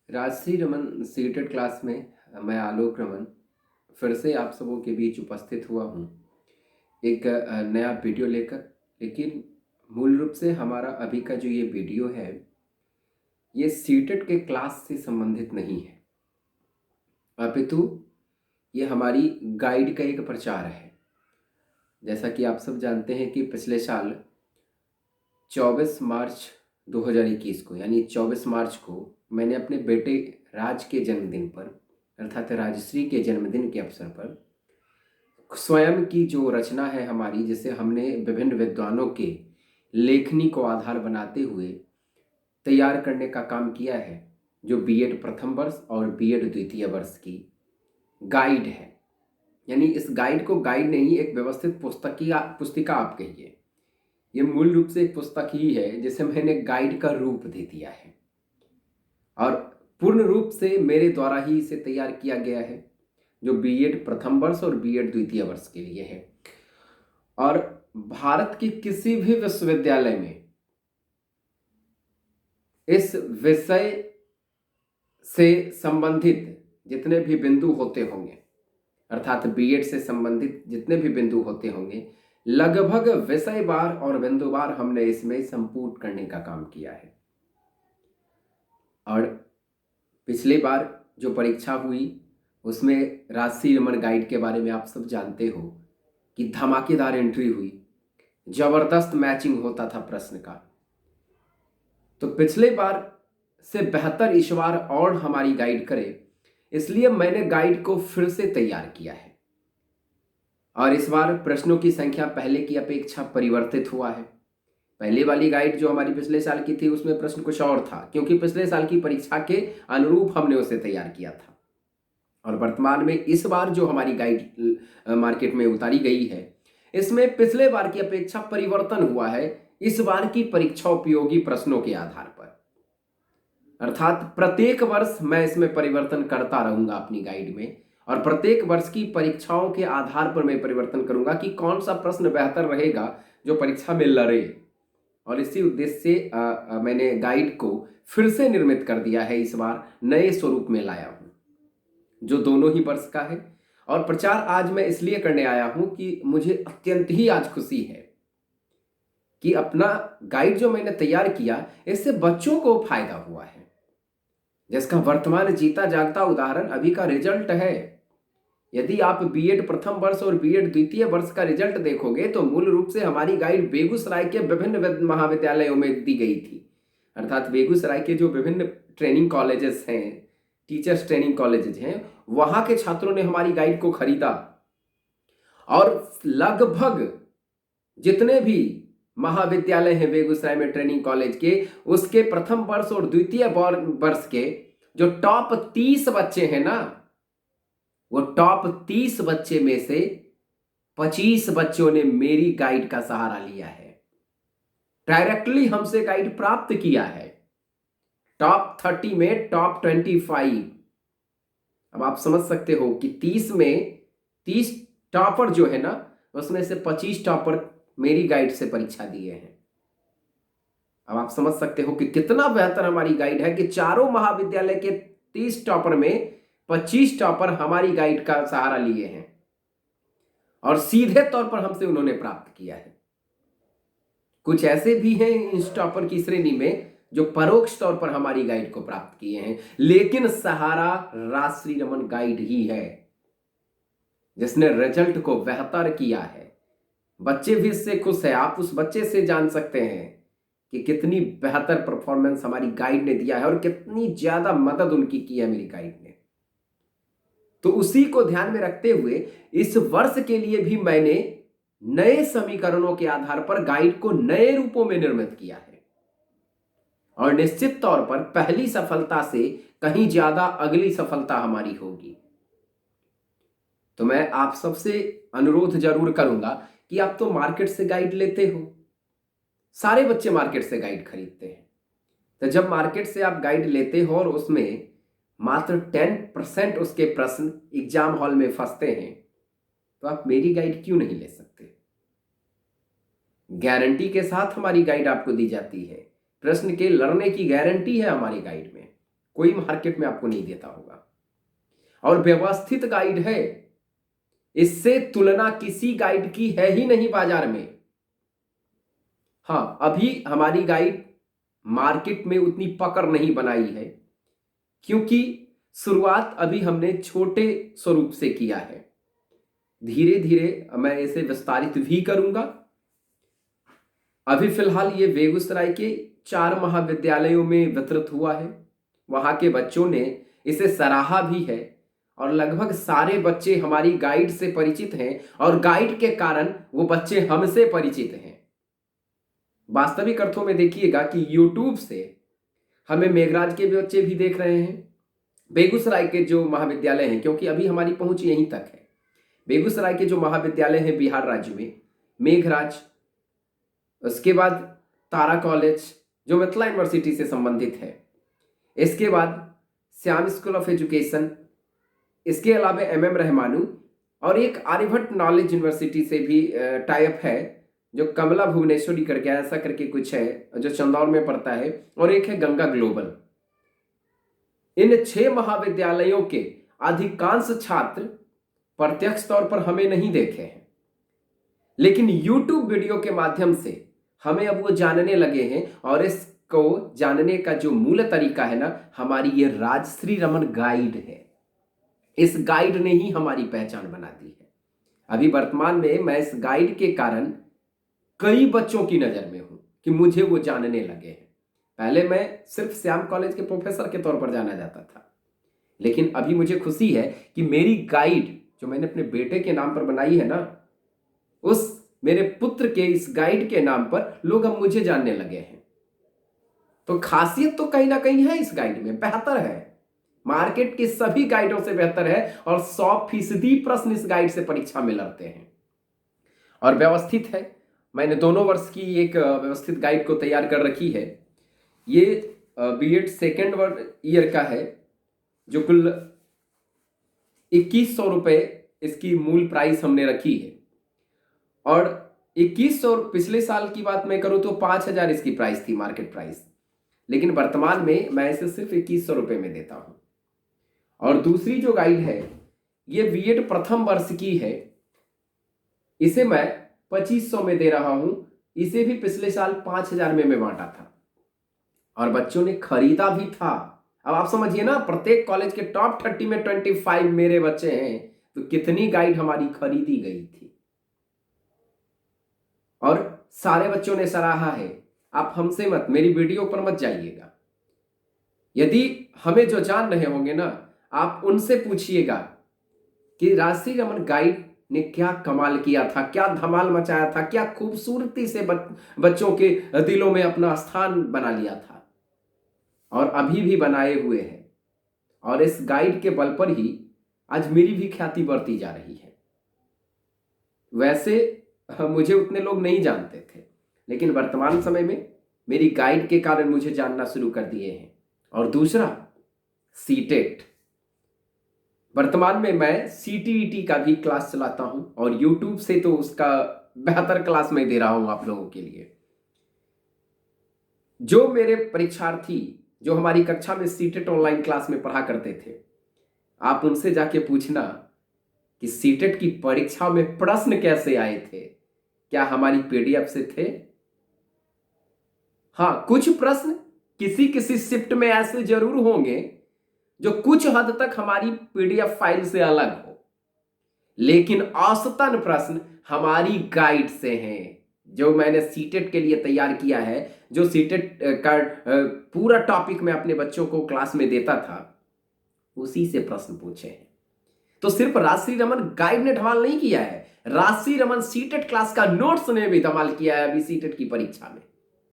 Rajshree Raman seated class में मैं आलोक रमन फिर से आप सबों के बीच उपस्थित हुआ हूँ एक नया वीडियो लेकर। लेकिन मूल रूप से हमारा अभी का जो ये वीडियो है ये सीटेड के क्लास से संबंधित नहीं है, अपितु ये हमारी गाइड का एक प्रचार है। जैसा कि आप सब जानते हैं कि पिछले साल 24 मार्च 2021 को यानी 24 मार्च को मैंने अपने बेटे राज के जन्मदिन पर अर्थात राजश्री के जन्मदिन के अवसर पर स्वयं की जो रचना है हमारी, जिसे हमने विभिन्न विद्वानों के लेखनी को आधार बनाते हुए तैयार करने का काम किया है, जो बीएड प्रथम वर्ष और बीएड द्वितीय वर्ष की गाइड है। यानी इस गाइड को गाइड नहीं, एक व्यवस्थित पुस्तिका आप कहिए। ये मूल रूप से एक पुस्तक ही है जिसे मैंने गाइड का रूप दे दिया है और पूर्ण रूप से मेरे द्वारा ही इसे तैयार किया गया है, जो बीएड प्रथम वर्ष और बीएड द्वितीय वर्ष के लिए है। और भारत के किसी भी विश्वविद्यालय में इस विषय से संबंधित जितने भी बिंदु होते होंगे, अर्थात बीएड से संबंधित जितने भी बिंदु होते होंगे, लगभग विषयवार और बिंदुवार हमने इसमें संपूर्ण करने का काम किया है। और पिछली बार जो परीक्षा हुई उसमें राजश्री रमन गाइड के बारे में आप सब जानते हो कि धमाकेदार एंट्री हुई, जबरदस्त मैचिंग होता था प्रश्न का। तो पिछले बार से बेहतर इस बार और हमारी गाइड करे, इसलिए मैंने गाइड को फिर से तैयार किया है। और इस बार प्रश्नों की संख्या पहले की अपेक्षा परिवर्तित हुआ है। पहले वाली गाइड जो हमारी पिछले साल की थी उसमें प्रश्न कुछ और था, क्योंकि पिछले साल की परीक्षा के अनुरूप हमने उसे तैयार किया था। और वर्तमान में इस बार जो हमारी गाइड मार्केट में उतारी गई है, इसमें पिछले बार की अपेक्षा परिवर्तन हुआ है इस बार की परीक्षा उपयोगी प्रश्नों के आधार पर। अर्थात प्रत्येक वर्ष मैं इसमें परिवर्तन करता रहूंगा अपनी गाइड में, और प्रत्येक वर्ष की परीक्षाओं के आधार पर मैं परिवर्तन करूंगा कि कौन सा प्रश्न बेहतर रहेगा जो परीक्षा में लड़े। और इसी उद्देश्य से मैंने गाइड को फिर से निर्मित कर दिया है, इस बार नए स्वरूप में लाया हूं जो दोनों ही वर्ष का है। और प्रचार आज मैं इसलिए करने आया हूं कि मुझे अत्यंत ही आज खुशी है कि अपना गाइड जो मैंने तैयार किया इससे बच्चों को फायदा हुआ है, जिसका वर्तमान जीता जागता उदाहरण अभी का रिजल्ट है। यदि आप बीएड प्रथम वर्ष और बीएड द्वितीय वर्ष का रिजल्ट देखोगे तो मूल रूप से हमारी गाइड बेगूसराय के विभिन्न महाविद्यालयों में दी गई थी। अर्थात बेगूसराय के जो विभिन्न ट्रेनिंग कॉलेजेस हैं, टीचर्स ट्रेनिंग कॉलेजेस हैं, वहां के छात्रों ने हमारी गाइड को खरीदा। और लगभग जितने भी महाविद्यालय हैं बेगूसराय में ट्रेनिंग कॉलेज के, उसके प्रथम वर्ष और द्वितीय वर्ष के जो टॉप 30 बच्चे हैं ना, वो टॉप 30 बच्चे में से 25 बच्चों ने मेरी गाइड का सहारा लिया है, डायरेक्टली हमसे गाइड प्राप्त किया है। टॉप 30 में टॉप 25। अब आप समझ सकते हो कि 30 में 30 टॉपर जो है ना, उसमें से 25 टॉपर मेरी गाइड से परीक्षा दिए हैं। अब आप समझ सकते हो कि कितना बेहतर हमारी गाइड है कि चारों महाविद्यालय के 30 टॉपर में 25 टॉपर हमारी गाइड का सहारा लिए हैं और सीधे तौर पर हमसे उन्होंने प्राप्त किया है। कुछ ऐसे भी हैं इस टॉपर की श्रेणी में जो परोक्ष तौर पर हमारी गाइड को प्राप्त किए हैं, लेकिन सहारा राजश्री रमन गाइड ही है जिसने रिजल्ट को बेहतर किया है। बच्चे भी इससे खुश है। आप उस बच्चे से जान सकते हैं कि कितनी बेहतर परफॉर्मेंस हमारी गाइड ने दिया है और कितनी ज्यादा मदद उनकी की है मेरी गाइड ने। तो उसी को ध्यान में रखते हुए इस वर्ष के लिए भी मैंने नए समीकरणों के आधार पर गाइड को नए रूपों में निर्मित किया है। और निश्चित तौर पर पहली सफलता से कहीं ज्यादा अगली सफलता हमारी होगी। तो मैं आप सबसे अनुरोध जरूर करूंगा कि आप तो मार्केट से गाइड लेते हो, सारे बच्चे मार्केट से गाइड खरीदते हैं। तो जब मार्केट से आप गाइड लेते हो और उसमें मात्र 10% उसके प्रश्न एग्जाम हॉल में फंसते हैं, तो आप मेरी गाइड क्यों नहीं ले सकते? गारंटी के साथ हमारी गाइड आपको दी जाती है, प्रश्न के लड़ने की गारंटी है हमारी गाइड में। कोई मार्केट में आपको नहीं देता होगा, और व्यवस्थित गाइड है। इससे तुलना किसी गाइड की है ही नहीं बाजार में। हाँ, अभी हमारी गाइड मार्केट में उतनी पकड़ नहीं बनाई है, क्योंकि शुरुआत अभी हमने छोटे स्वरूप से किया है। धीरे धीरे मैं इसे विस्तारित भी करूंगा। अभी फिलहाल ये बेगूसराय के 4 महाविद्यालयों में वितरित हुआ है। वहां के बच्चों ने इसे सराहा भी है, और लगभग सारे बच्चे हमारी गाइड से परिचित हैं, और गाइड के कारण वो बच्चे हमसे परिचित हैं। वास्तविक अर्थों में देखिएगा कि YouTube से हमें मेघराज के बच्चे भी देख रहे हैं। बेगूसराय के जो महाविद्यालय हैं, क्योंकि अभी हमारी पहुंच यहीं तक है, बेगूसराय के जो महाविद्यालय हैं बिहार राज्य में, मेघराज, उसके बाद तारा कॉलेज जो मिथिला यूनिवर्सिटी से संबंधित है, इसके बाद श्याम स्कूल ऑफ एजुकेशन, इसके अलावा MM रहमानू, और एक आर्यभट्ट नॉलेज यूनिवर्सिटी से भी टाइप है, जो कमला भुवनेश्वरी करके ऐसा करके कुछ है, जो चंदौर में पड़ता है, और एक है गंगा ग्लोबल। इन 6 महाविद्यालयों के अधिकांश छात्र प्रत्यक्ष तौर पर हमें नहीं देखे हैं, लेकिन YouTube वीडियो के माध्यम से हमें अब वो जानने लगे हैं। और इसको जानने का जो मूल तरीका है ना, हमारी ये राजश्री रमन गाइड है। इस गाइड ने ही हमारी पहचान बना दी है। अभी वर्तमान में मैं इस गाइड के कारण कई बच्चों की नजर में हूं कि मुझे वो जानने लगे हैं। पहले मैं सिर्फ श्याम कॉलेज के प्रोफेसर के तौर पर जाना जाता था, लेकिन अभी मुझे खुशी है कि मेरी गाइड जो मैंने अपने बेटे के नाम पर बनाई है ना, उस मेरे पुत्र के इस गाइड के नाम पर लोग अब मुझे जानने लगे हैं। तो खासियत तो कहीं ना कहीं है इस गाइड में, बेहतर है, मार्केट की सभी गाइडों से बेहतर है, और 100% प्रश्न इस गाइड से परीक्षा में लड़ते हैं, और व्यवस्थित है। मैंने 2 वर्ष की एक व्यवस्थित गाइड को तैयार कर रखी है। ये B.Ed सेकेंड ईयर का है, जो कुल 2100 रुपये इसकी मूल प्राइस हमने रखी है, और 2100, पिछले साल की बात मैं करूं तो 5000 इसकी प्राइस थी, मार्केट प्राइस, लेकिन वर्तमान में मैं इसे सिर्फ 2100 रुपये में देता हूं। और दूसरी जो गाइड है, ये B.Ed प्रथम वर्ष की है, इसे मैं 2500 में दे रहा हूं। इसे भी पिछले साल 5000 में बांटा था, और बच्चों ने खरीदा भी था। अब आप समझिए ना, प्रत्येक कॉलेज के टॉप 30 में 25 मेरे बच्चे हैं, तो कितनी गाइड हमारी खरीदी गई थी, और सारे बच्चों ने सराहा है। आप हमसे मत, मेरी वीडियो पर मत जाइएगा। यदि हमें जो जान रहे होंगे ना, आप उनसे पूछिएगा कि राजश्री रमन गाइड ने क्या कमाल किया था, क्या धमाल मचाया था, क्या खूबसूरती से बच्चों के दिलों में अपना स्थान बना लिया था, और अभी भी बनाए हुए हैं। और इस गाइड के बल पर ही आज मेरी भी ख्याति बढ़ती जा रही है। वैसे मुझे उतने लोग नहीं जानते थे, लेकिन वर्तमान समय में मेरी गाइड के कारण मुझे जानना शुरू कर दिए हैं। और दूसरा, सीटेट, वर्तमान में मैं CTET का भी क्लास चलाता हूं, और YouTube से तो उसका बेहतर क्लास मैं दे रहा हूं आप लोगों के लिए। जो मेरे परीक्षार्थी जो हमारी कक्षा में सीटेट ऑनलाइन क्लास में पढ़ा करते थे, आप उनसे जाके पूछना कि सीटेट की परीक्षा में प्रश्न कैसे आए थे, क्या हमारी PDF से थे। हाँ, कुछ प्रश्न किसी किसी शिफ्ट में ऐसे जरूर होंगे जो कुछ हद तक हमारी PDF फाइल से अलग हो, लेकिन औसतन प्रश्न हमारी गाइड से हैं, जो मैंने सीटेट के लिए तैयार किया है। जो सीटेट का पूरा टॉपिक मैं अपने बच्चों को क्लास में देता था, उसी से प्रश्न पूछे हैं। तो सिर्फ राजश्री रमन गाइड ने धमाल नहीं किया है, राजश्री रमन सीटेट क्लास का नोट्स ने भी धमाल किया है अभी सीटेट की परीक्षा में।